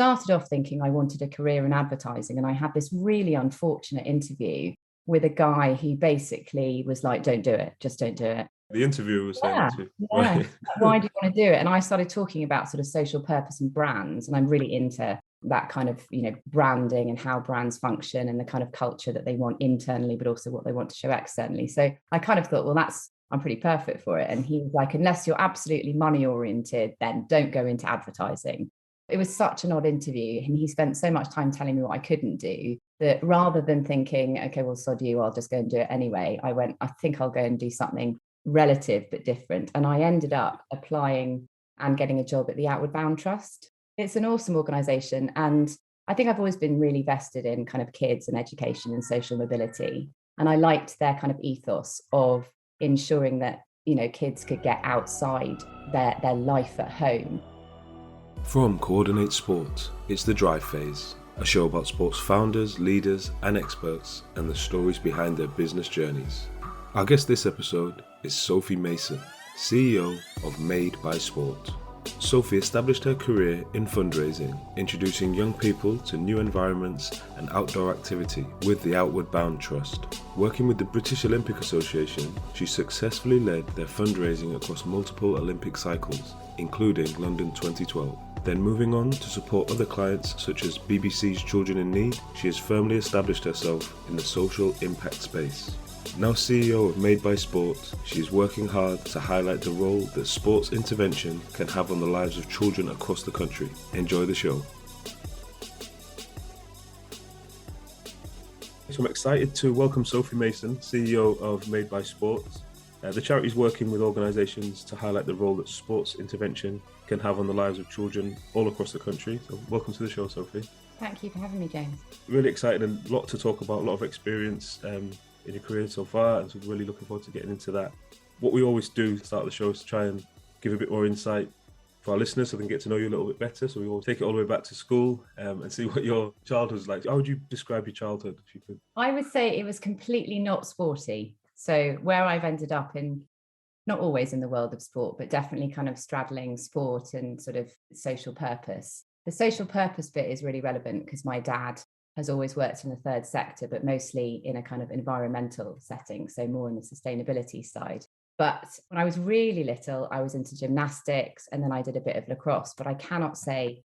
started off thinking I wanted a career in advertising, and I had this really unfortunate interview with a guy who basically was like, don't do it, just don't do it. The interviewer was saying that too. Yeah. Right. Why do you want to do it? And I started talking about sort of social purpose and brands, and I'm really into that kind of, branding and how brands function and the kind of culture that they want internally, but also what they want to show externally. So I kind of thought, well, I'm pretty perfect for it. And he was like, unless you're absolutely money oriented, then don't go into advertising. It was such an odd interview, and he spent so much time telling me what I couldn't do that rather than thinking, okay, well, sod you, I'll just go and do it anyway, I went, I think I'll go and do something relative but different. And I ended up applying and getting a job at the Outward Bound Trust. It's an awesome organisation, and I think I've always been really vested in kind of kids and education and social mobility. And I liked their kind of ethos of ensuring that, kids could get outside their life at home. From Coordinate Sport, it's The Drive Phase, a show about sports founders, leaders and experts and the stories behind their business journeys. Our guest this episode is Sophie Mason, CEO of Made by Sport. Sophie established her career in fundraising, introducing young people to new environments and outdoor activity with the Outward Bound Trust. Working with the British Olympic Association, she successfully led their fundraising across multiple Olympic cycles, including London 2012. Then moving on to support other clients such as BBC's Children in Need, she has firmly established herself in the social impact space. Now CEO of Made by Sport, she is working hard to highlight the role that sports intervention can have on the lives of children across the country. Enjoy the show. So I'm excited to welcome Sophie Mason, CEO of Made by Sport. The charity is working with organisations to highlight the role that sports intervention can have on the lives of children all across the country. So welcome to the show, Sophie. Thank you for having me, James. Really excited and a lot to talk about, a lot of experience in your career so far, and so really looking forward to getting into that. What we always do to start the show is to try and give a bit more insight for our listeners so they can get to know you a little bit better. So we always take it all the way back to school and see what your childhood was like. How would you describe your childhood, if you could? I would say it was completely not sporty. So where I've ended up in, not always in the world of sport, but definitely kind of straddling sport and sort of social purpose. The social purpose bit is really relevant because my dad has always worked in the third sector, but mostly in a kind of environmental setting, so more on the sustainability side. But when I was really little, I was into gymnastics, and then I did a bit of lacrosse, but I cannot say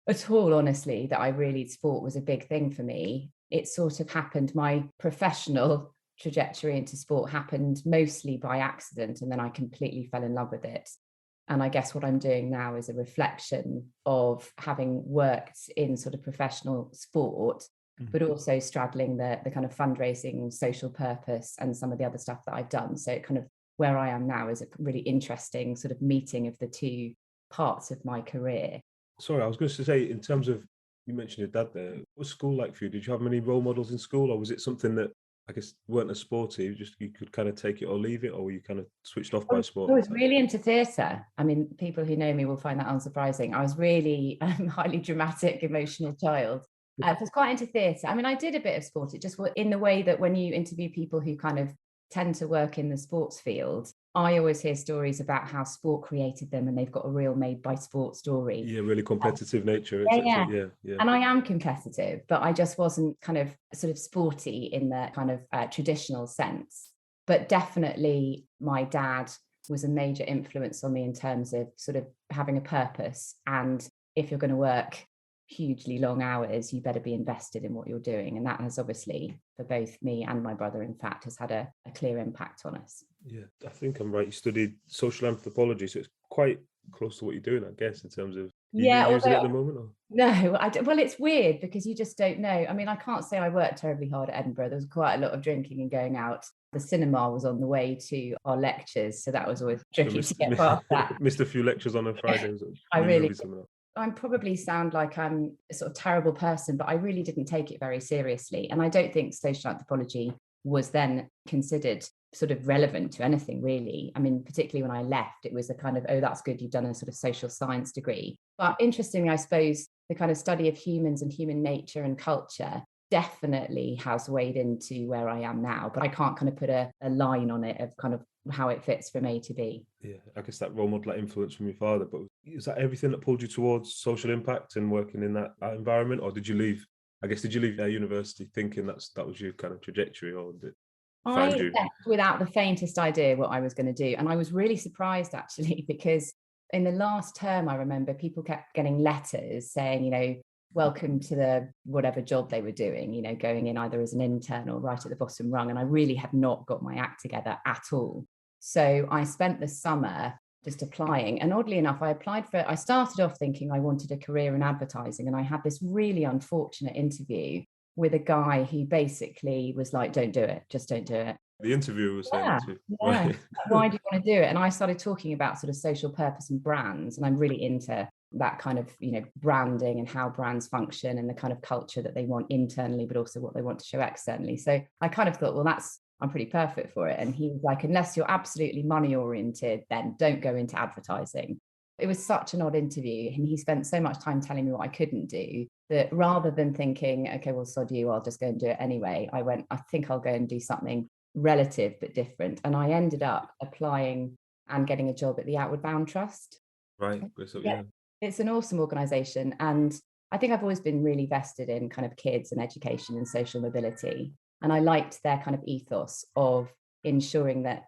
at all, honestly, that sport was a big thing for me. It sort of happened, my professional trajectory into sport happened mostly by accident, and then I completely fell in love with it. And I guess what I'm doing now is a reflection of having worked in sort of professional sport, but also straddling the kind of fundraising, social purpose, and some of the other stuff that I've done. So kind of where I am now is a really interesting sort of meeting of the two parts of my career. Sorry, I was going to say, in terms of, you mentioned your dad there, what was school like for you? Did you have many role models in school, or was it something that I guess weren't as sporty, just you could kind of take it or leave it, or were you kind of switched off by sport? I was really into theatre. I mean, people who know me will find that unsurprising. I was really highly dramatic, emotional child. I was quite into theatre. I mean, I did a bit of sport. It just in the way that when you interview people who kind of tend to work in the sports field, I always hear stories about how sport created them and they've got a real Made by Sport story. Yeah, really competitive nature. Yeah. Yeah. And I am competitive, but I just wasn't kind of sort of sporty in the kind of traditional sense. But definitely my dad was a major influence on me in terms of sort of having a purpose. And if you're going to work hugely long hours, you better be invested in what you're doing. And that has obviously, for both me and my brother, in fact, has had a clear impact on us. Yeah, I think I'm right. You studied social anthropology, so it's quite close to what you're doing, I guess, in terms of using it at the moment? Or? No, well, it's weird because you just don't know. I mean, I can't say I worked terribly hard at Edinburgh. There was quite a lot of drinking and going out. The cinema was on the way to our lectures, so that was always tricky to get past that. Missed a few lectures on a Friday. I probably sound like I'm a sort of terrible person, but I really didn't take it very seriously. And I don't think social anthropology was then considered sort of relevant to anything, really. I mean, particularly when I left, it was a kind of, oh, that's good, you've done a sort of social science degree. But interestingly, I suppose the kind of study of humans and human nature and culture definitely has weighed into where I am now, but I can't kind of put a line on it of kind of how it fits from A to B. Yeah, I guess that role model, that influence from your father, but is that everything that pulled you towards social impact and working in that environment? Or did you leave university thinking that was your kind of trajectory, or did it I find you? left without the faintest idea what I was going to do. And I was really surprised actually, because in the last term, I remember people kept getting letters saying, welcome to the whatever job they were doing, going in either as an intern or right at the bottom rung. And I really had not got my act together at all. So I spent the summer just applying. And oddly enough, I started off thinking I wanted a career in advertising. And I had this really unfortunate interview with a guy who basically was like, don't do it, just don't do it. The interviewer was saying to you, Yeah. right? Why do you want to do it? And I started talking about sort of social purpose and brands. And I'm really into that kind of, branding and how brands function and the kind of culture that they want internally, but also what they want to show externally. So I kind of thought, well, I'm pretty perfect for it. And he was like, unless you're absolutely money oriented, then don't go into advertising. It was such an odd interview. And he spent so much time telling me what I couldn't do that rather than thinking, okay, well, sod you, I'll just go and do it anyway, I went, I think I'll go and do something relative but different. And I ended up applying and getting a job at the Outward Bound Trust. Right. So, yeah. It's an awesome organization. And I think I've always been really vested in kind of kids and education and social mobility. And I liked their kind of ethos of ensuring that,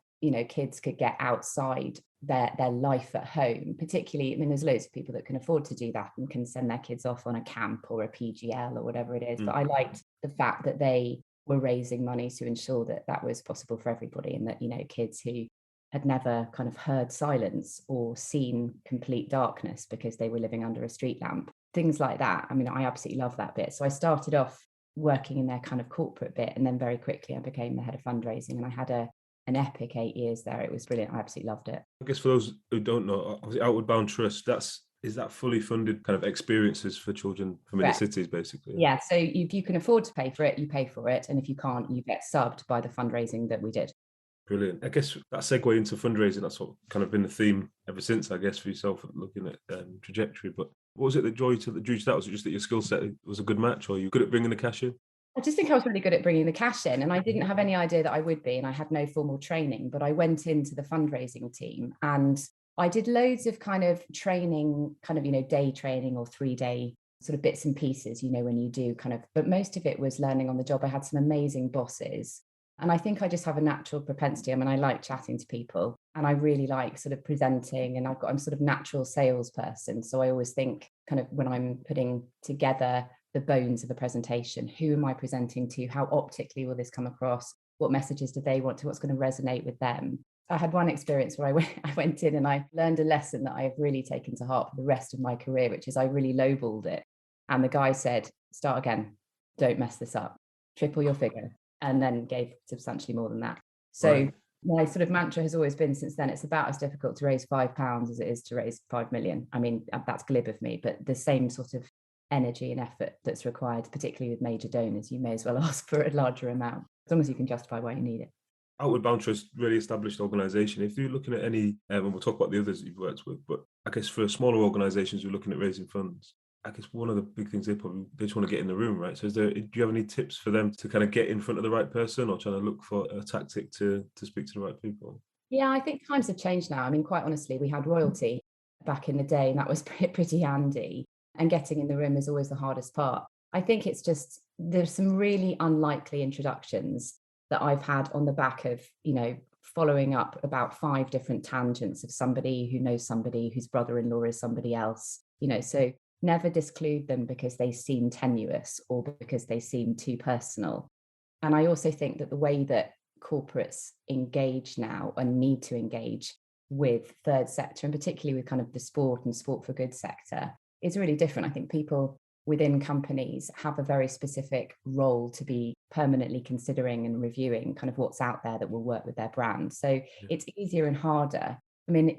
kids could get outside their life at home, particularly, there's loads of people that can afford to do that and can send their kids off on a camp or a PGL or whatever it is. But I liked the fact that they were raising money to ensure that that was possible for everybody, and that, kids who had never kind of heard silence or seen complete darkness because they were living under a street lamp, things like that. I absolutely love that bit. So I started off working in their kind of corporate bit, and then very quickly I became the head of fundraising, and I had an epic 8 years there. It was brilliant. I absolutely loved it. I guess for those who don't know, obviously Outward Bound Trust, is that fully funded kind of experiences for children from inner cities, basically? Yeah. So if you can afford to pay for it, you pay for it. And if you can't, you get subbed by the fundraising that we did. Brilliant. I guess that segue into fundraising, that's what kind of been the theme ever since, I guess, for yourself, looking at trajectory. But what was it that drew you to that? Was it just that your skill set was a good match, or are you good at bringing the cash in? I just think I was really good at bringing the cash in, and I didn't have any idea that I would be, and I had no formal training, but I went into the fundraising team and I did loads of kind of training, kind of, day training or 3-day sort of bits and pieces, when you do kind of, but most of it was learning on the job. I had some amazing bosses, and I think I just have a natural propensity. I like chatting to people, and I really like sort of presenting, and I'm sort of natural salesperson. So I always think kind of when I'm putting together the bones of a presentation, who am I presenting to? How optically will this come across? What messages do they want to? What's going to resonate with them? I had one experience where I went in and I learned a lesson that I have really taken to heart for the rest of my career, which is I really lowballed it. And the guy said, start again, don't mess this up, triple your figure, and then gave substantially more than that. So right. My sort of mantra has always been since then, it's about as difficult to raise £5 as it is to raise 5 million. That's glib of me, but the same sort of energy and effort that's required, particularly with major donors, you may as well ask for a larger amount, as long as you can justify why you need it. Outward Bound Trust, really established organisation. If you're looking at any, and we'll talk about the others that you've worked with, but I guess for smaller organisations who are looking at raising funds, I guess one of the big things they just want to get in the room, right? So do you have any tips for them to kind of get in front of the right person, or trying to look for a tactic to speak to the right people? Yeah, I think times have changed now. Quite honestly, we had royalty back in the day, and that was pretty handy. And getting in the room is always the hardest part. I think it's just, there's some really unlikely introductions that I've had on the back of, following up about 5 different tangents of somebody who knows somebody whose brother-in-law is somebody else, so never disclude them because they seem tenuous or because they seem too personal. And I also think that the way that corporates engage now and need to engage with third sector, and particularly with kind of the sport and sport for good sector, is really different. I think people within companies have a very specific role to be permanently considering and reviewing kind of what's out there that will work with their brand. So it's easier and harder.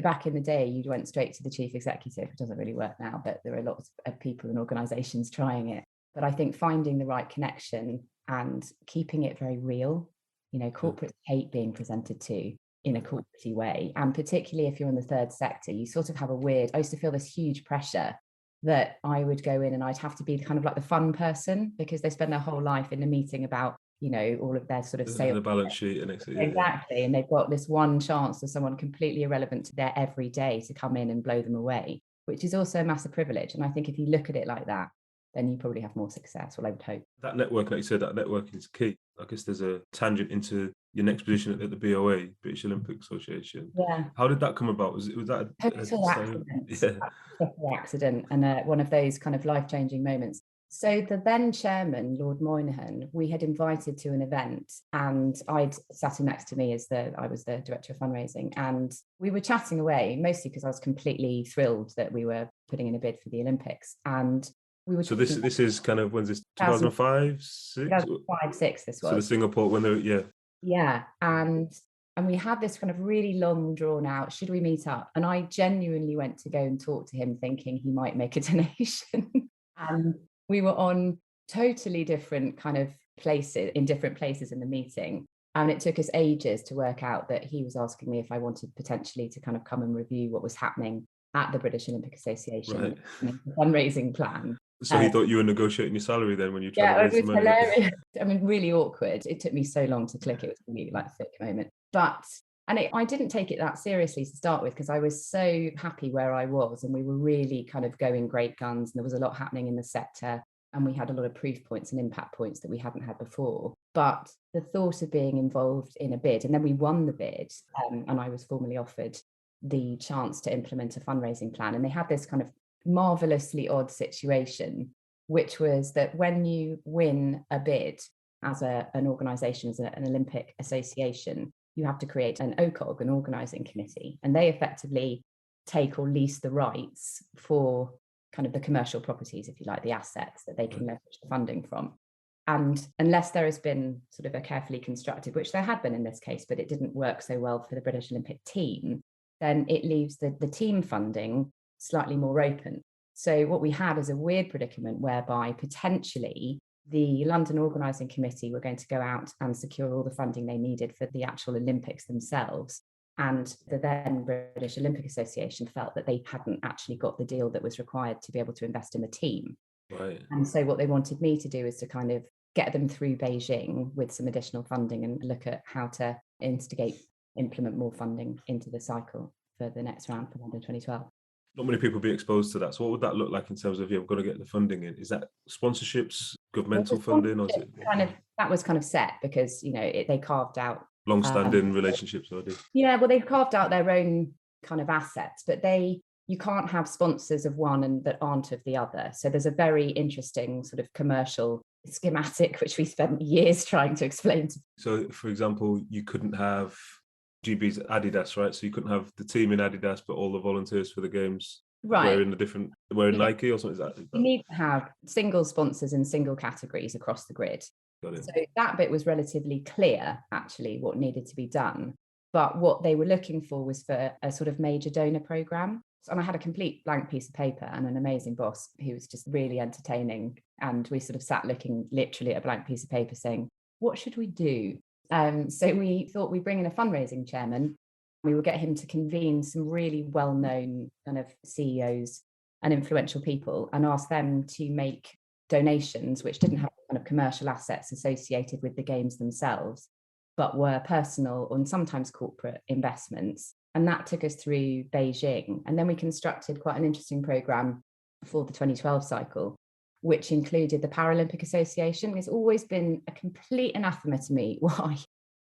Back in the day, you went straight to the chief executive. It doesn't really work now, but there are lots of people and organizations trying it. But I think finding the right connection and keeping it very real, corporates hate being presented to in a corporate way. And particularly if you're in the third sector, you sort of have I used to feel this huge pressure that I would go in and I'd have to be kind of like the fun person, because they spend their whole life in a meeting about all of their sort of And sales. the balance sheet and exit. Exactly. And they've got this one chance for someone completely irrelevant to their everyday to come in and blow them away, which is also a massive privilege. And I think if you look at it like that, then you probably have more success. Well, I would hope. That network, like you said, that network is key. I guess there's a tangent into your next position at the BOA, British Olympic Association. Yeah. How did that come about? Was that a Total accident and one of those kind of life-changing moments. So the then chairman, Lord Moynihan, we had invited to an event, and I'd sat next to me I was the director of fundraising, and we were chatting away, mostly because I was completely thrilled that we were putting in a bid for the Olympics. And we were. So this is kind of, when's this? 2005, 6 this was. So the Singapore, when they were, yeah, and we had this kind of really long drawn out, should we meet up? And I genuinely went to go and talk to him thinking he might make a donation. And we were on totally different kind of places, in different places in the meeting. And it took us ages to work out that he was asking me if I wanted potentially to kind of come and review what was happening at the British Olympic Association, the fundraising plan. So he thought you were negotiating your salary then when you tried to raise the money? Yeah, it was hilarious. I mean, really awkward. It took me so long to click. It was really like a thick moment. But I didn't take it that seriously to start with, because I was so happy where I was, and we were really kind of going great guns, and there was a lot happening in the sector, and we had a lot of proof points and impact points that we hadn't had before. But the thought of being involved in a bid, and then we won the bid, and I was formally offered the chance to implement a fundraising plan. And they had this kind of marvelously odd situation, which was that when you win a bid as an organisation, as an Olympic association, you have to create an OCOG, an organising committee, and they effectively take or lease the rights for kind of the commercial properties, if you like, the assets that they can leverage the funding from. And unless there has been sort of a carefully constructed, which there had been in this case, but it didn't work so well for the British Olympic team, then it leaves the team funding slightly more open. So what we had is a weird predicament whereby potentially the London Organising Committee were going to go out and secure all the funding they needed for the actual Olympics themselves. And the then British Olympic Association felt that they hadn't actually got the deal that was required to be able to invest in the team. Right. And so what they wanted me to do is to kind of get them through Beijing with some additional funding and look at how to implement more funding into the cycle for the next round for London 2012. Not many people be exposed to that. So what would that look like in terms of, you've got to get the funding in? Is that sponsorships, governmental funding? Or is it that was kind of set because, they carved out long-standing relationships already? Yeah, well, they've carved out their own kind of assets, but you can't have sponsors of one and that aren't of the other. So there's a very interesting sort of commercial schematic, which we spent years trying to explain. So, for example, you couldn't have GB's Adidas, right? So you couldn't have the team in Adidas, but all the volunteers for the games wearing Nike or something like that. You need to have single sponsors in single categories across the grid. Got it. So that bit was relatively clear, actually, what needed to be done. But what they were looking for was for a sort of major donor program. And I had a complete blank piece of paper and an amazing boss who was just really entertaining. And we sort of sat looking literally at a blank piece of paper saying, what should we do? So we thought we'd bring in a fundraising chairman. We would get him to convene some really well-known kind of CEOs and influential people and ask them to make donations which didn't have kind of commercial assets associated with the games themselves, but were personal and sometimes corporate investments. And that took us through Beijing. And then we constructed quite an interesting program for the 2012 cycle, which included the Paralympic Association. It's always been a complete anathema to me why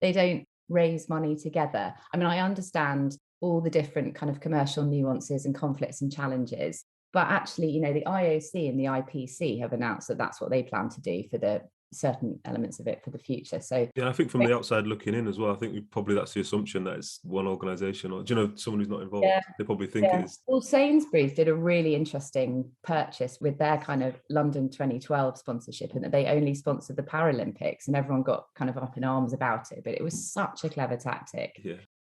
they don't raise money together. I mean, I understand all the different kind of commercial nuances and conflicts and challenges, but actually, the IOC and the IPC have announced that that's what they plan to do for the certain elements of it for the future. So yeah, I think from the outside looking in as well, I think probably that's the assumption that it's one organisation, or someone who's not involved. They probably think it is. Well, Sainsbury's did a really interesting purchase with their kind of London 2012 sponsorship, and that they only sponsored the Paralympics, and everyone got kind of up in arms about it. But it was such a clever tactic,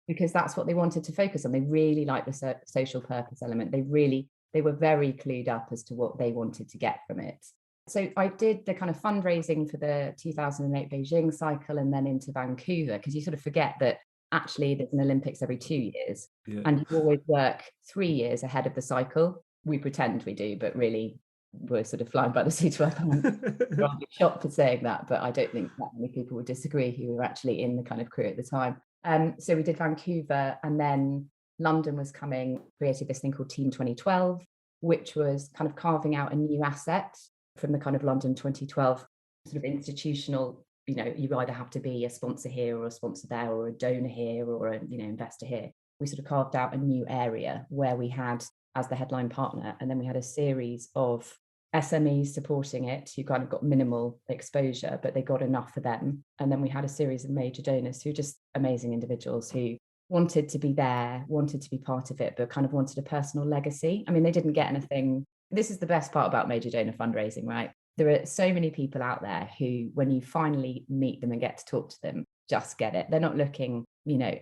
because that's what they wanted to focus on. They really liked the social purpose element. They were very clued up as to what they wanted to get from it. So I did the kind of fundraising for the 2008 Beijing cycle and then into Vancouver, because you sort of forget that actually there's an Olympics every 2 years and you always work 3 years ahead of the cycle. We pretend we do, but really were sort of flying by the seat of our pants. I'll be shocked for saying that, but I don't think that many people would disagree who were actually in the kind of crew at the time. So we did Vancouver, and then London was coming, created this thing called Team 2012, which was kind of carving out a new asset from the kind of London 2012 sort of institutional, you either have to be a sponsor here or a sponsor there or a donor here or a, investor here. We sort of carved out a new area where we had as the headline partner, and then we had a series of SMEs supporting it who kind of got minimal exposure, but they got enough for them. And then we had a series of major donors who were just amazing individuals who wanted to be there, wanted to be part of it, but kind of wanted a personal legacy. I mean, they didn't get anything. This is the best part about major donor fundraising, right? There are so many people out there who, when you finally meet them and get to talk to them, just get it. They're not looking,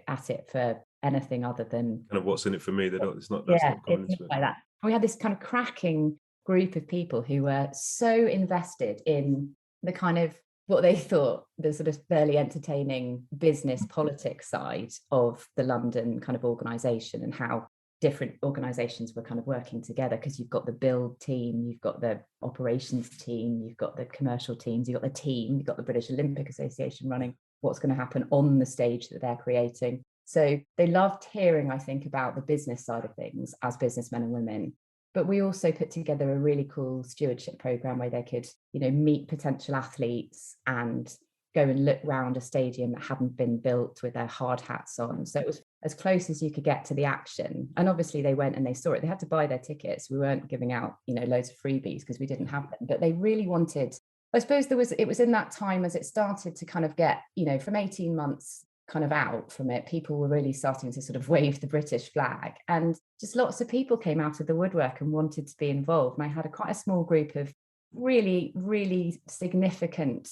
at it for anything other than kind of what's in it for me. They don't. It's not. It's not like that. We had this kind of cracking group of people who were so invested in the kind of what they thought the sort of fairly entertaining business politics side of the London kind of organisation, and how different organisations were kind of working together, because you've got the build team, you've got the operations team, you've got the commercial teams, you've got the team, you've got the British Olympic Association running what's going to happen on the stage that they're creating. So they loved hearing, I think, about the business side of things as businessmen and women. But we also put together a really cool stewardship program where they could, meet potential athletes and go and look round a stadium that hadn't been built with their hard hats on. So it was as close as you could get to the action. And obviously they went and they saw it. They had to buy their tickets. We weren't giving out, loads of freebies because we didn't have them. But they really wanted, I suppose it was in that time as it started to kind of get, from 18 months kind of out from it, people were really starting to sort of wave the British flag, and just lots of people came out of the woodwork and wanted to be involved. And I had quite a small group of really, really significant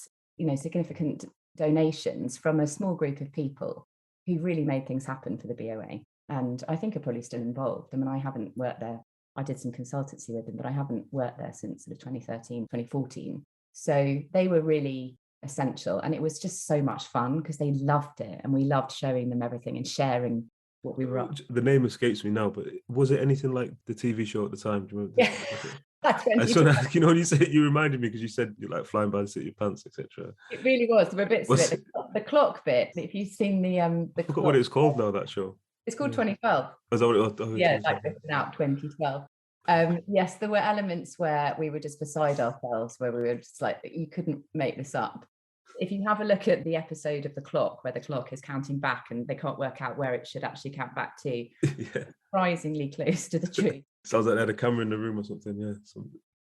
donations from a small group of people who really made things happen for the BOA. And I think are probably still involved. I mean, I haven't worked there. I did some consultancy with them, but I haven't worked there since sort of 2013, 2014. So they were really essential, and it was just so much fun because they loved it, and we loved showing them everything and sharing what we were up to. The name escapes me now, but was it anything like the TV show at the time? Do you remember? Yeah. When you said, you reminded me because you said you're like flying by the seat of your pants, etc. It really was. There were bits of it. The clock bit. If you've seen the I forgot what it was called now. That show. It's called 2012. Was that what it was? Yeah, like written out 2012. Yes, there were elements where we were just beside ourselves, where we were just like, you couldn't make this up. If you have a look at the episode of The Clock, where the clock is counting back and they can't work out where it should actually count back to, surprisingly close to the truth. Sounds like they had a camera in the room or something, yeah.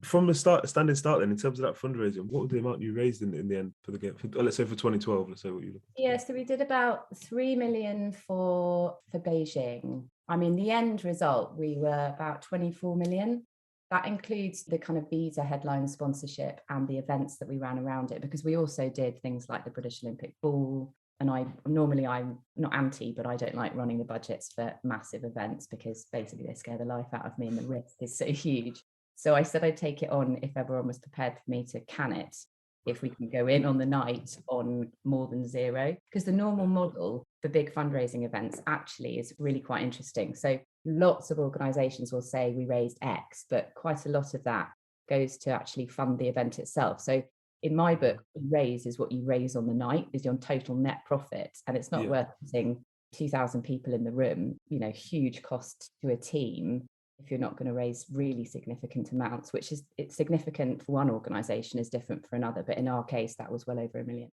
From the standing start then, in terms of that fundraising, what was the amount you raised in the end for the game? Let's say for 2012, let's say what you look at. Yeah, so we did about 3 million for Beijing. I mean, the end result, we were about 24 million. That includes the kind of visa headline sponsorship and the events that we ran around it, because we also did things like the British Olympic Ball. And I'm not anti, but I don't like running the budgets for massive events because basically they scare the life out of me and the risk is so huge. So I said I'd take it on if everyone was prepared for me to can it, if we can go in on the night on more than zero. Because the normal model for big fundraising events actually is really quite interesting. So lots of organisations will say we raised X, but quite a lot of that goes to actually fund the event itself. So in my book, what you raise is what you raise on the night, is your total net profit. And it's not worth putting 2,000 people in the room, huge cost to a team if you're not going to raise really significant amounts, which is it's significant for one organisation is different for another. But in our case, that was well over 1 million.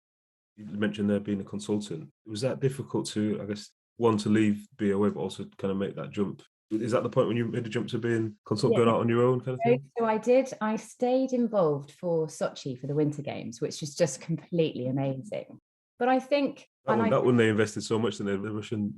You mentioned there being a consultant. Was that difficult to, I guess, one, to leave BOA, but also kind of make that jump? Is that the point when you made the jump to being consultant, going out on your own kind of thing? So I did. I stayed involved for Sochi for the Winter Games, which was just completely amazing. But I think... That one they invested so much in the Russian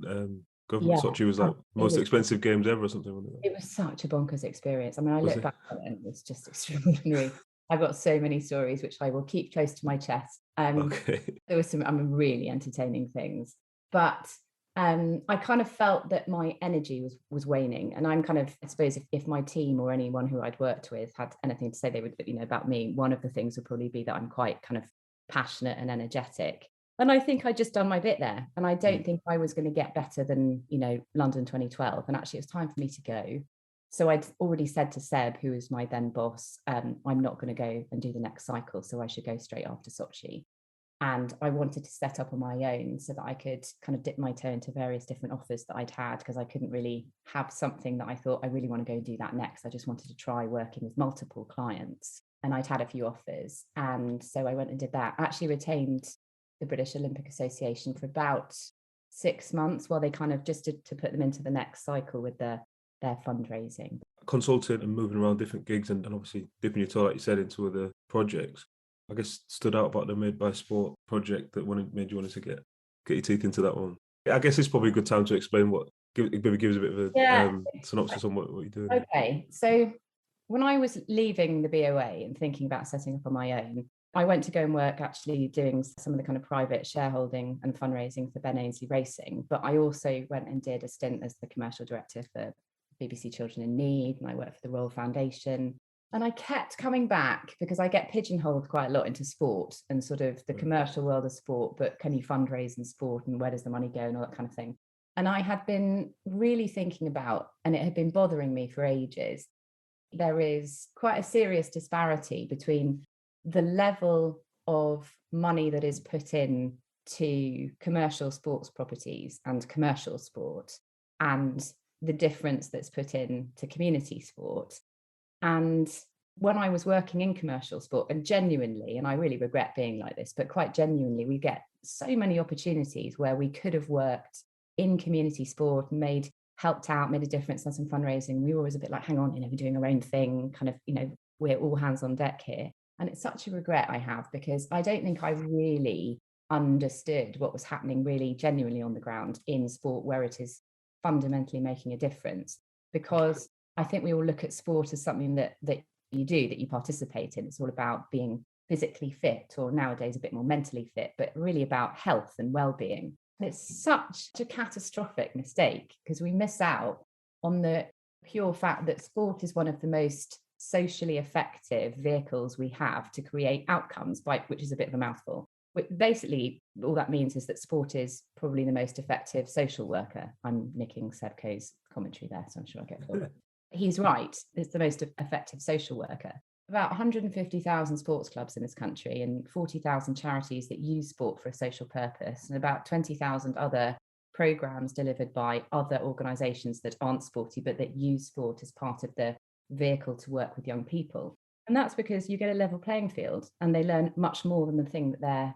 government. Sochi was like most expensive games ever or something, wasn't it? It was such a bonkers experience. I mean, I look back on it and it was just extraordinary. I've got so many stories which I will keep close to my chest. There were some really entertaining things. But I kind of felt that my energy was waning. And I'm kind of, I suppose, if my team or anyone who I'd worked with had anything to say they would, about me, one of the things would probably be that I'm quite kind of passionate and energetic. And I think I'd just done my bit there. And I don't think I was going to get better than, London 2012. And actually, it was time for me to go. So I'd already said to Seb, who was my then boss, I'm not going to go and do the next cycle, so I should go straight after Sochi. And I wanted to set up on my own so that I could kind of dip my toe into various different offers that I'd had, because I couldn't really have something that I thought I really want to go and do that next. I just wanted to try working with multiple clients, and I'd had a few offers. And so I went and did that. I actually retained the British Olympic Association for about 6 months while they kind of just to put them into the next cycle with their fundraising. Consulting and moving around different gigs and obviously dipping your toe, like you said, into other projects. I guess stood out about the Made by Sport project that made you want to get your teeth into that one. I guess it's probably a good time to explain maybe give us a bit of a synopsis on what you're doing. Okay, so when I was leaving the BOA and thinking about setting up on my own, I went to go and work actually doing some of the kind of private shareholding and fundraising for Ben Ainsley Racing. But I also went and did a stint as the commercial director for BBC Children in Need, and I worked for the Royal Foundation. And I kept coming back because I get pigeonholed quite a lot into sport and sort of the commercial world of sport, but can you fundraise in sport and where does the money go and all that kind of thing. And I had been really thinking about, and it had been bothering me for ages, there is quite a serious disparity between the level of money that is put in to commercial sports properties and commercial sport and the difference that's put in to community sport. And when I was working in commercial sport, and genuinely, and I really regret being like this, but quite genuinely, we get so many opportunities where we could have worked in community sport and helped out, made a difference, done some fundraising. We were always a bit like, hang on, we're doing our own thing, kind of, we're all hands on deck here. And it's such a regret I have, because I don't think I really understood what was happening really genuinely on the ground in sport, where it is fundamentally making a difference. Because I think we all look at sport as something that you participate in. It's all about being physically fit, or nowadays a bit more mentally fit, but really about health and well-being. And it's such a catastrophic mistake, because we miss out on the pure fact that sport is one of the most socially effective vehicles we have to create outcomes, which is a bit of a mouthful. Basically, all that means is that sport is probably the most effective social worker. I'm nicking Sebco's commentary there, so I'm sure I'll get forward. He's right. It's the most effective social worker. About 150,000 sports clubs in this country and 40,000 charities that use sport for a social purpose, and about 20,000 other programs delivered by other organisations that aren't sporty but that use sport as part of the vehicle to work with young people. And that's because you get a level playing field and they learn much more than the thing that they're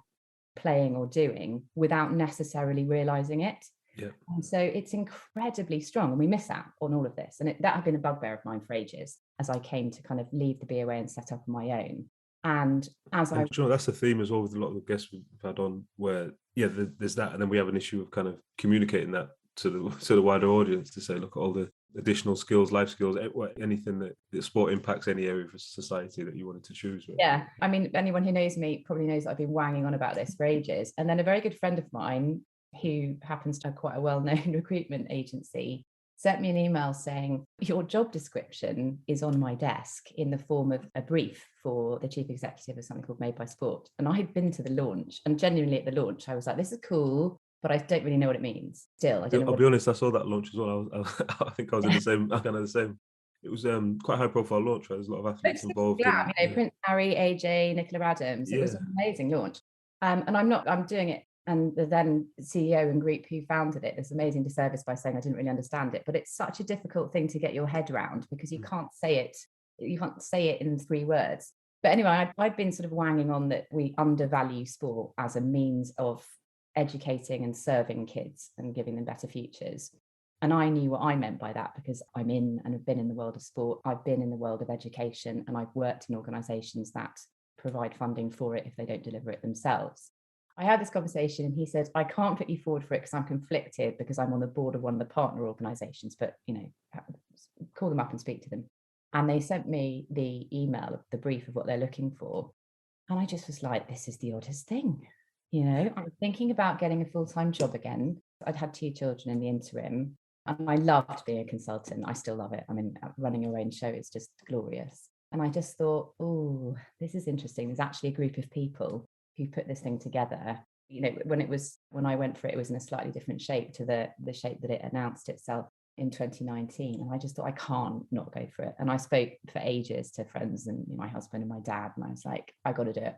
playing or doing without necessarily realising it. Yeah. And so it's incredibly strong, and we miss out on all of this. And that had been a bugbear of mine for ages as I came to kind of leave the BOA and set up on my own. And that's the theme as well with a lot of the guests we've had on, where there's that, and then we have an issue of kind of communicating that to the wider audience, to say, look at all the additional skills, life skills, anything that sport impacts any area of society that you wanted to choose. Right? Yeah, I mean, anyone who knows me probably knows that I've been wanging on about this for ages. And then a very good friend of mine, who happens to have quite a well-known recruitment agency, sent me an email saying, your job description is on my desk in the form of a brief for the chief executive of something called Made by Sport. And I had been to the launch, and genuinely at the launch, I was like, this is cool, but I don't really know what it means. Still, I don't know. I'll be honest, I saw that launch as well. I think I was in the same, kind of the same. It was quite a high-profile launch, right? There's a lot of athletes involved. Prince Harry, AJ, Nicola Adams. It was an amazing launch. And I'm doing it. And the then CEO and group who founded it, this amazing disservice by saying I didn't really understand it. But it's such a difficult thing to get your head around, because you can't say it. You can't say it in 3 words. But anyway, I'd been sort of wanging on that we undervalue sport as a means of educating and serving kids and giving them better futures. And I knew what I meant by that, because I'm in and have been in the world of sport. I've been in the world of education, and I've worked in organisations that provide funding for it if they don't deliver it themselves. I had this conversation, and he said, I can't put you forward for it because I'm conflicted, because I'm on the board of one of the partner organisations, but, call them up and speak to them. And they sent me the email of the brief of what they're looking for. And I just was like, this is the oddest thing. I was thinking about getting a full-time job again. I'd had 2 children in the interim, and I loved being a consultant. I still love it. I mean, running your own show is just glorious. And I just thought, oh, this is interesting. There's actually a group of people who put this thing together. When I went for it, it was in a slightly different shape to the shape that it announced itself in 2019, and I just thought, I can't not go for it. And I spoke for ages to friends and my husband and my dad, and I was like, I got to do it.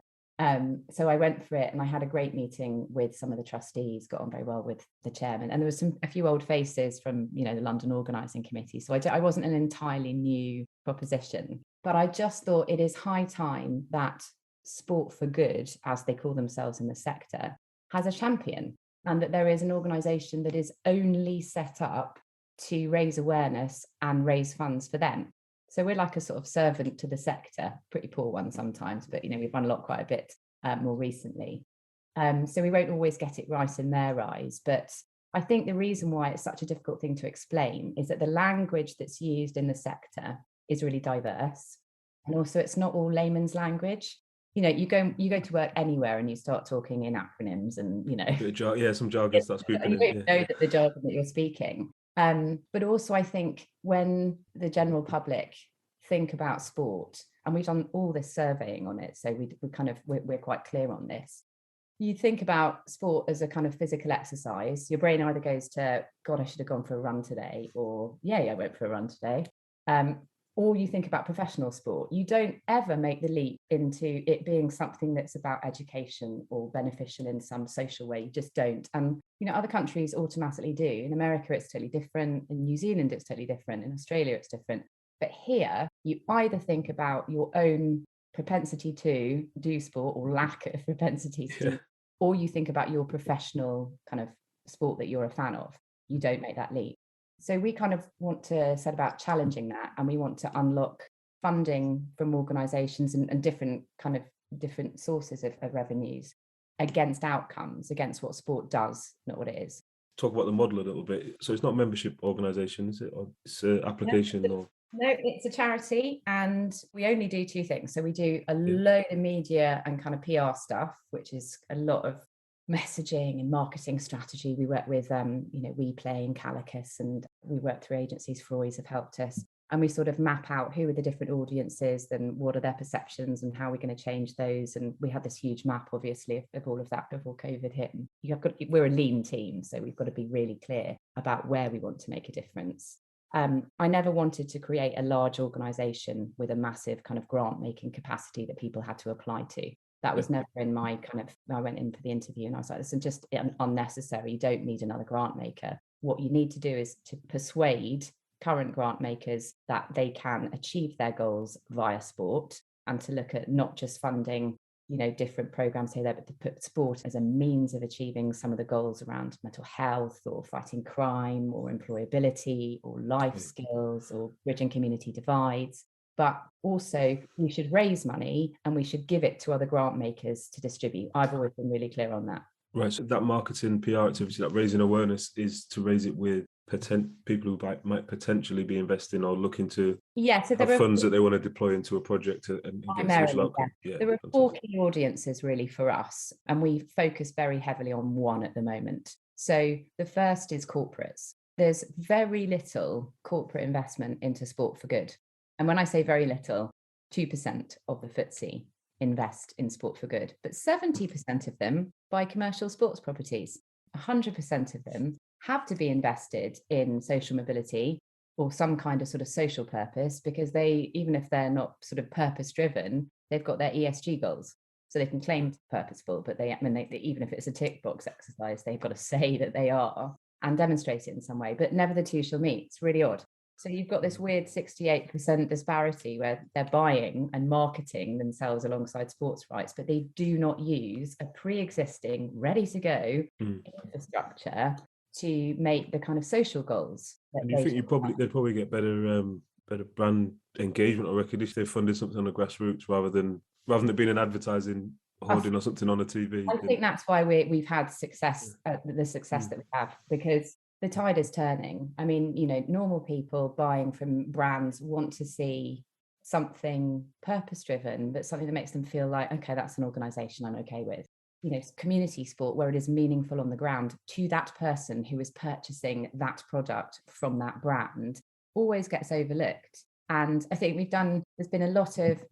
So I went for it, and I had a great meeting with some of the trustees, got on very well with the chairman, and there was a few old faces from the London organising committee. So I wasn't an entirely new proposition, but I just thought it is high time that Sport for Good, as they call themselves in the sector, has a champion, and that there is an organisation that is only set up to raise awareness and raise funds for them. So we're like a sort of servant to the sector, pretty poor one sometimes, but we've run quite a bit more recently. So we won't always get it right in their eyes, but I think the reason why it's such a difficult thing to explain is that the language that's used in the sector is really diverse, and also it's not all layman's language. You go to work anywhere and you start talking in acronyms and some jargon starts creeping in. You don't know that the jargon that you're speaking. But also I think when the general public think about sport, and we've done all this surveying on it, so we're quite clear on this. You think about sport as a kind of physical exercise. Your brain either goes to, God, I should have gone for a run today, or yeah, I went for a run today. Or you think about professional sport. You don't ever make the leap into it being something that's about education or beneficial in some social way. You just don't. And, other countries automatically do. In America, it's totally different. In New Zealand, it's totally different. In Australia, it's different. But here, you either think about your own propensity to do sport or lack of propensity to do, or you think about your professional kind of sport that you're a fan of. You don't make that leap. So we kind of want to set about challenging that, and we want to unlock funding from organisations and different sources of revenues against outcomes, against what sport does, not what it is. Talk about the model a little bit. So it's not a membership organisation, is it? Or it's an application? No, it's a charity, and we only do two things. So we do a load of media and kind of PR stuff, which is a lot of messaging and marketing strategy. We work with WePlay and Calicus, and we work through agencies. Freud's have helped us, and we sort of map out who are the different audiences and what are their perceptions and how we're going to change those. And we had this huge map, obviously, of all of that before COVID hit. And we're a lean team, so we've got to be really clear about where we want to make a difference. I never wanted to create a large organisation with a massive kind of grant making capacity that people had to apply to. That was never in my I went in for the interview and I was like, this is just unnecessary. You don't need another grant maker. What you need to do is to persuade current grant makers that they can achieve their goals via sport, and to look at not just funding, different programs here, there, but to put sport as a means of achieving some of the goals around mental health or fighting crime or employability or life skills or bridging community divides. But also we should raise money and we should give it to other grant makers to distribute. I've always been really clear on that. Right. So that marketing PR activity, that raising awareness, is to raise it with people who might potentially be investing or looking to have funds that they want to deploy into a project and get social outcome. There are four key audiences really for us, and we focus very heavily on one at the moment. So the first is corporates. There's very little corporate investment into Sport for Good. And when I say very little, 2% of the FTSE invest in Sport for Good, but 70% of them buy commercial sports properties. 100% of them have to be invested in social mobility or some kind of sort of social purpose, because even if they're not sort of purpose driven, they've got their ESG goals. So they can claim purposeful, but they even if it's a tick box exercise, they've got to say that they are and demonstrate it in some way, but never the two shall meet. It's really odd. So you've got this weird 68% disparity where they're buying and marketing themselves alongside sports rights, but they do not use a pre-existing, ready-to-go infrastructure to make the kind of social goals. And you think they'd probably get better brand engagement or recognition if they funded something on the grassroots rather than it being an advertising hoarding or something on a TV. I think that's why we've had success, the success that we have, because the tide is turning. I mean, normal people buying from brands want to see something purpose-driven, but something that makes them feel like, okay, that's an organisation I'm okay with. Community sport, where it is meaningful on the ground to that person who is purchasing that product from that brand, always gets overlooked. And I think there's been a lot of,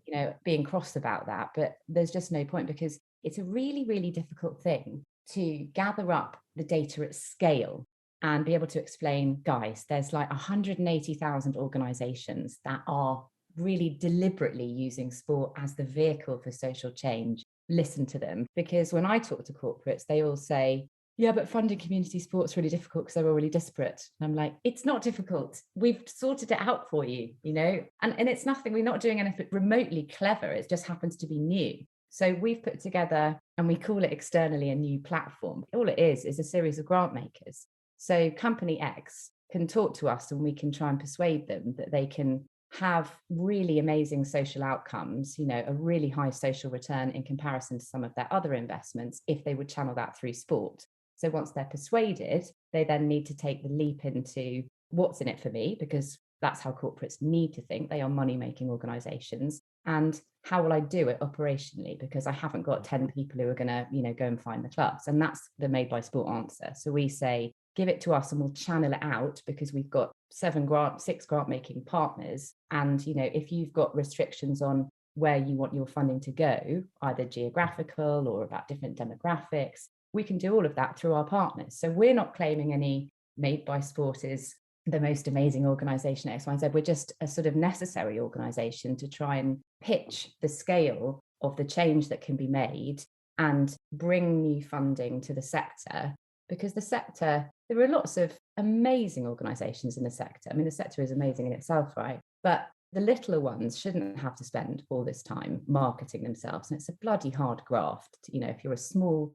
being cross about that, but there's just no point, because it's a really, really difficult thing to gather up the data at scale and be able to explain, guys, there's like 180,000 organizations that are really deliberately using sport as the vehicle for social change. Listen to them, because when I talk to corporates, they all say, yeah, but funding community sports really difficult because they're already disparate. And I'm like, it's not difficult. We've sorted it out for you, and it's nothing, we're not doing anything remotely clever. It just happens to be new. So we've put together, and we call it externally, a new platform. All it is a series of grant makers. So company X can talk to us and we can try and persuade them that they can have really amazing social outcomes, a really high social return in comparison to some of their other investments if they would channel that through sport. So once they're persuaded, they then need to take the leap into what's in it for me, because that's how corporates need to think. They are money-making organizations. And how will I do it operationally? Because I haven't got 10 people who are going to, go and find the clubs. And that's the Made by Sport answer. So we say, give it to us and we'll channel it out, because we've got 6 grant making partners. And, if you've got restrictions on where you want your funding to go, either geographical or about different demographics, we can do all of that through our partners. So we're not claiming any Made by Sport is the most amazing organization X, Y, and Z. We're just a sort of necessary organization to try and pitch the scale of the change that can be made and bring new funding to the sector. Because the sector, there are lots of amazing organizations in the sector. I mean, the sector is amazing in itself, right? But the littler ones shouldn't have to spend all this time marketing themselves. And it's a bloody hard graft. If you're a small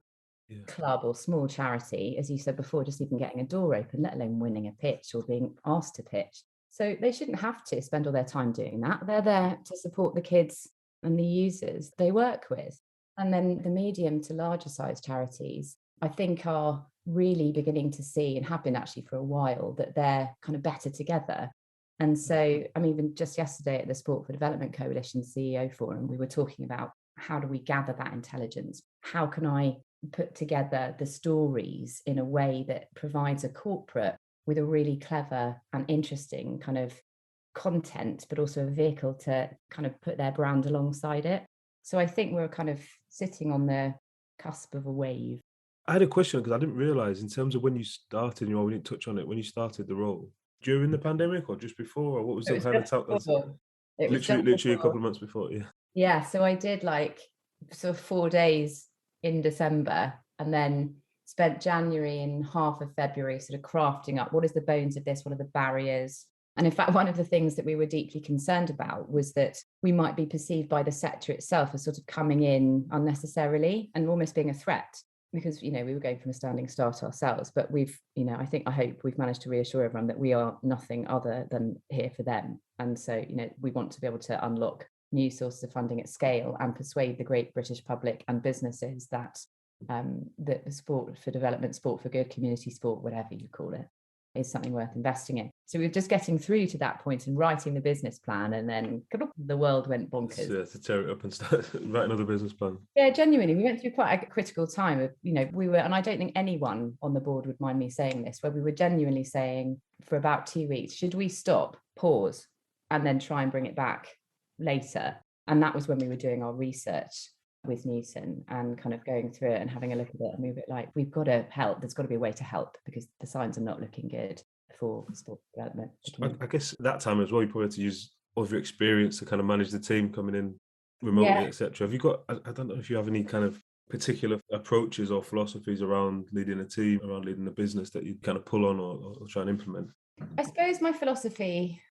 club or small charity, as you said before, just even getting a door open, let alone winning a pitch or being asked to pitch. So they shouldn't have to spend all their time doing that. They're there to support the kids and the users they work with. And then the medium to larger size charities, I think, are really beginning to see, and have been actually for a while, that they're kind of better together. And so, even just yesterday at the Sport for Development Coalition CEO Forum, we were talking about how do we gather that intelligence? How can I put together the stories in a way that provides a corporate with a really clever and interesting kind of content, but also a vehicle to kind of put their brand alongside it. So I think we're kind of sitting on the cusp of a wave. I had a question, because I didn't realize, in terms of when you started, we didn't touch on it, when you started the role, during the pandemic or just before, or what was the kind of time? Literally a couple of months before. Yeah. So I did like sort of 4 days in December, and then spent January and half of February sort of crafting up, what is the bones of this? What are the barriers? And in fact, one of the things that we were deeply concerned about was that we might be perceived by the sector itself as sort of coming in unnecessarily and almost being a threat, because, we were going from a standing start oursells. But we've, I hope we've managed to reassure everyone that we are nothing other than here for them. And so, we want to be able to unlock new sources of funding at scale and persuade the great British public and businesses that that sport for development, sport for good, community sport, whatever you call it, is something worth investing in. So we're just getting through to that point and writing the business plan, and then the world went bonkers. Yeah, to tear it up and start write another business plan. Yeah, genuinely, we went through quite a critical time of, we were, and I don't think anyone on the board would mind me saying this, where we were genuinely saying for about 2 weeks, should we stop, pause, and then try and bring it back later? And that was when we were doing our research with Newton and kind of going through it and having a look at it, and we were like, we've got to help. There's got to be a way to help, because the signs are not looking good for sport development. I guess that time as well, you probably had to use all of your experience to kind of manage the team coming in remotely, etc. Have you got, I don't know if you have any kind of particular approaches or philosophies around leading a team, around leading a business that you kind of pull on or try and implement? I suppose my philosophy,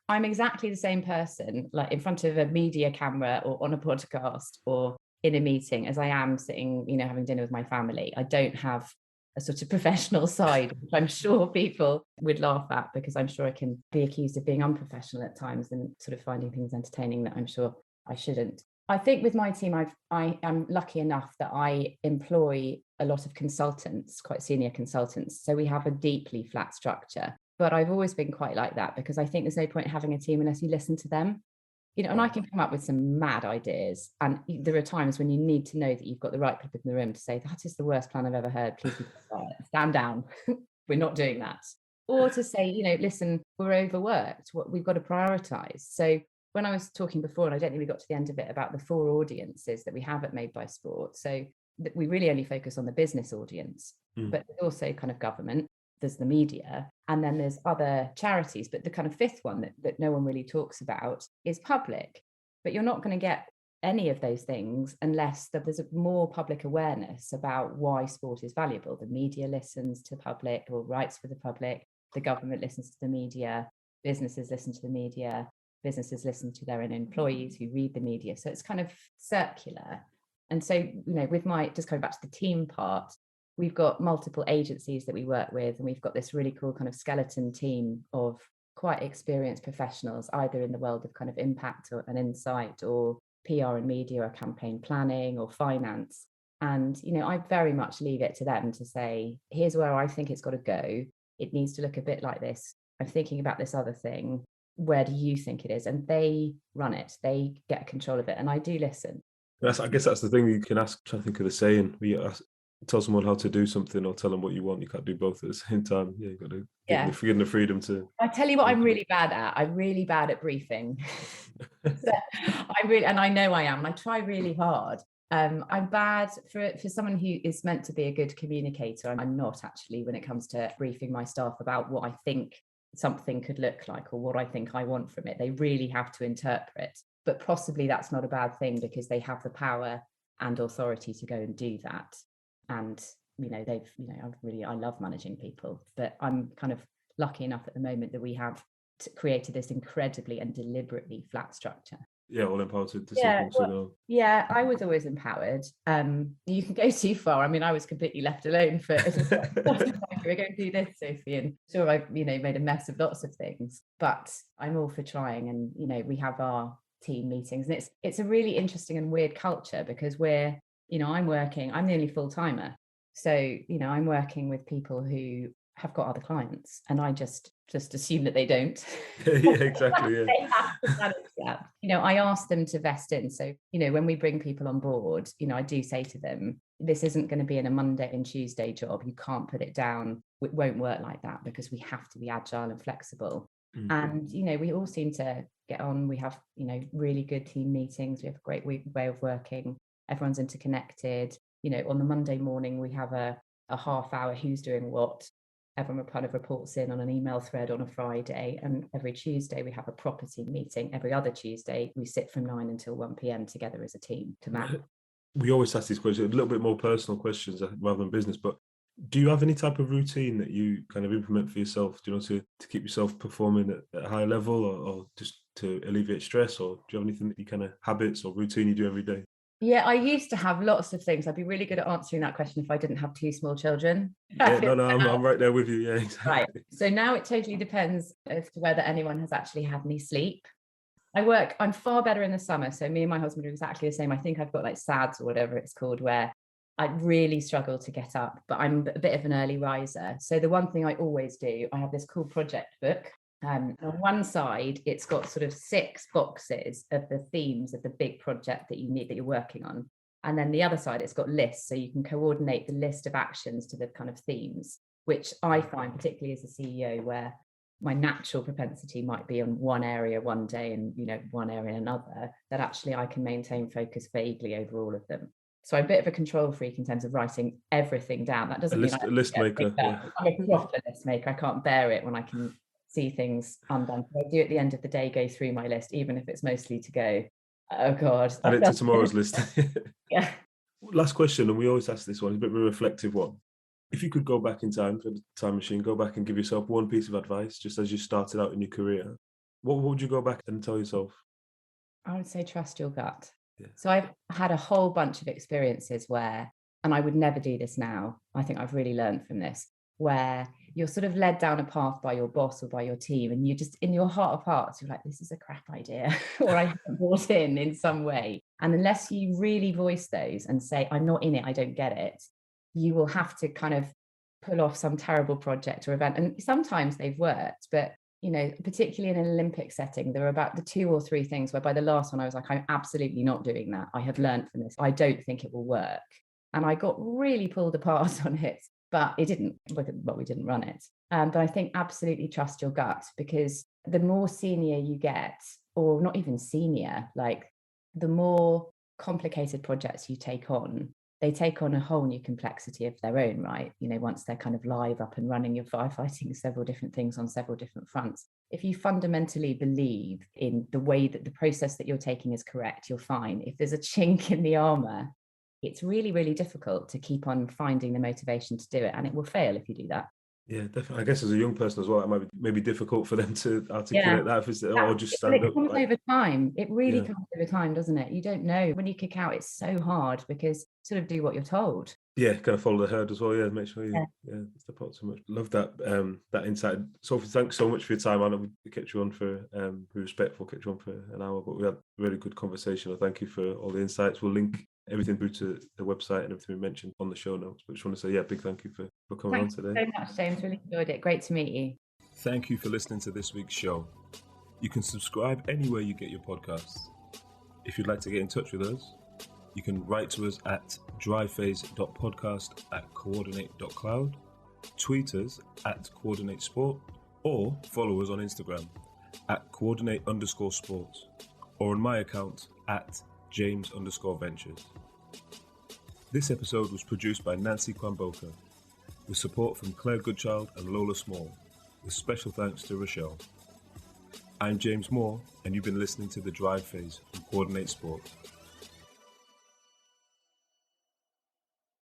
I'm exactly the same person, like in front of a media camera or on a podcast or in a meeting, as I am sitting, having dinner with my family. I don't have a sort of professional side, which I'm sure people would laugh at, because I'm sure I can be accused of being unprofessional at times and sort of finding things entertaining that I'm sure I shouldn't. I think with my team, I am lucky enough that I employ a lot of consultants, quite senior consultants. So we have a deeply flat structure. But I've always been quite like that, because I think there's no point having a team unless you listen to them. And I can come up with some mad ideas. And there are times when you need to know that you've got the right people in the room to say, that is the worst plan I've ever heard. Please be quiet. Stand down. We're not doing that. Or to say, listen, we're overworked. We've got to prioritize. So when I was talking before, and I don't think we got to the end of it, about the 4 audiences that we have at Made by Sport. So we really only focus on the business audience, but also kind of government. there's the media, and then there's other charities. But the kind of fifth one that no one really talks about is public. But you're not going to get any of those things unless there's more public awareness about why sport is valuable. The media listens to public, or writes for the public. The government listens to the media. Businesses listen to the media. Businesses listen to their own employees who read the media. So it's kind of circular. And so, with just going back to the team part, we've got multiple agencies that we work with, and we've got this really cool kind of skeleton team of quite experienced professionals, either in the world of kind of impact or an insight, or PR and media, or campaign planning, or finance. And, I very much leave it to them to say, here's where I think it's got to go. It needs to look a bit like this. I'm thinking about this other thing. Where do you think it is? And they run it. They get control of it. And I do listen. I guess that's the thing you can ask. Trying to think of the saying. Tell someone how to do something or tell them what you want. You can't do both at the same time. Yeah, you've got to give them the freedom to. I tell you what, I'm really bad at. I'm really bad at briefing. And I know I am. And I try really hard. I'm bad for someone who is meant to be a good communicator. I'm not actually when it comes to briefing my staff about what I think something could look like or what I think I want from it. They really have to interpret. But possibly that's not a bad thing because they have the power and authority to go and do that. And, I love managing people, but I'm kind of lucky enough at the moment that we have created this incredibly and deliberately flat structure. Yeah, all empowered to see things to go. Yeah, I was always empowered. You can go too far. I mean, I was completely left alone for we're going to do this, Sophie, and sure, I've made a mess of lots of things, but I'm all for trying. And we have our team meetings, and it's a really interesting and weird culture because I'm the only full-timer, so I'm working with people who have got other clients, and I just assume that they don't. Yeah, exactly. Yeah. They have to manage that. I ask them to vest in. So, when we bring people on board, I do say to them, this isn't going to be in a Monday and Tuesday job. You can't put it down. It won't work like that because we have to be agile and flexible. Mm-hmm. And, we all seem to get on. We have, really good team meetings. We have a great way of working. Everyone's interconnected. On the Monday morning, we have a half hour who's doing what. Everyone kind of reports in on an email thread on a Friday, and every Tuesday we have a proper team meeting. Every other Tuesday we sit from 9 until 1 p.m. together as a team to map. We always ask these questions, a little bit more personal questions rather than business, but do you have any type of routine that you kind of implement for yourself, to keep yourself performing at a high level or just to alleviate stress, or do you have anything that you kind of habits or routine you do every day? Yeah, I used to have lots of things. I'd be really good at answering that question if I didn't have 2 small children. Yeah, no, I'm right there with you. Yeah, exactly. Right. So now it totally depends as to whether anyone has actually had any sleep. I'm far better in the summer. So me and my husband are exactly the same. I think I've got like SADS or whatever it's called, where I really struggle to get up, but I'm a bit of an early riser. So the one thing I always do, I have this cool project book. On one side, it's got sort of 6 boxes of the themes of the big project that you're working on. And then the other side, it's got lists. So you can coordinate the list of actions to the kind of themes, which I find, particularly as a CEO, where my natural propensity might be on one area one day and, one area another, that actually I can maintain focus vaguely over all of them. So I'm a bit of a control freak in terms of writing everything down. That doesn't mean I'm a list maker. Yeah. I'm a proper list maker. I can't bear it when I can see things undone. So I do at the end of the day go through my list, even if it's mostly to go, oh God. Add it to tomorrow's list. Yeah. Last question, and we always ask this one, it's a bit of a reflective one. If you could go back in time for the time machine, go back and give yourself one piece of advice, just as you started out in your career, what would you go back and tell yourself? I would say trust your gut. Yeah. So I've had a whole bunch of experiences where, and I would never do this now, I think I've really learned from this, where you're sort of led down a path by your boss or by your team, and you just, in your heart of hearts, you're like, this is a crap idea, or I haven't bought in some way. And unless you really voice those and say, I'm not in it, I don't get it, you will have to kind of pull off some terrible project or event. And sometimes they've worked, but particularly in an Olympic setting, there were about the 2 or 3 things where by the last one, I was like, I'm absolutely not doing that. I have learned from this. I don't think it will work. And I got really pulled apart on it. But it didn't, well, we didn't run it. But I think absolutely trust your gut, because the more senior you get, or not even senior, like the more complicated projects you take on, they take on a whole new complexity of their own, right? You know, once they're kind of live, up and running, you're firefighting several different things on several different fronts. If you fundamentally believe in the way that the process that you're taking is correct, you're fine. If there's a chink in the armor, it's really, really difficult to keep on finding the motivation to do it. And it will fail if you do that. Yeah, definitely. I guess as a young person as well, it might be maybe difficult for them to articulate that, if it's, or just stand it up. comes over time. It really comes over time, doesn't it? You don't know. When you kick out, it's so hard because sort of do what you're told. Yeah, kind of follow the herd as well. Yeah, make sure you step out so much. Love that that insight. Sophie, thanks so much for your time. I know we kept you on for be respectful, kept you on for an hour, but we had a really good conversation. Thank you for all the insights. We'll link everything through to the website and everything we mentioned on the show notes. But just want to say, big thank you for coming on today. Thanks so much, James. Really enjoyed it. Great to meet you. Thank you for listening to this week's show. You can subscribe anywhere you get your podcasts. If you'd like to get in touch with us, you can write to us at dryphase.podcast@coordinate.cloud, tweet us at coordinatesport, or follow us on Instagram at coordinate_sports, or on my account at James_ventures. This episode was produced by Nancy Kwamboka, with support from Claire Goodchild and Lola Small, with special thanks to Rochelle. I'm James Moore, and you've been listening to The Drive Phase from Coordinate Sport.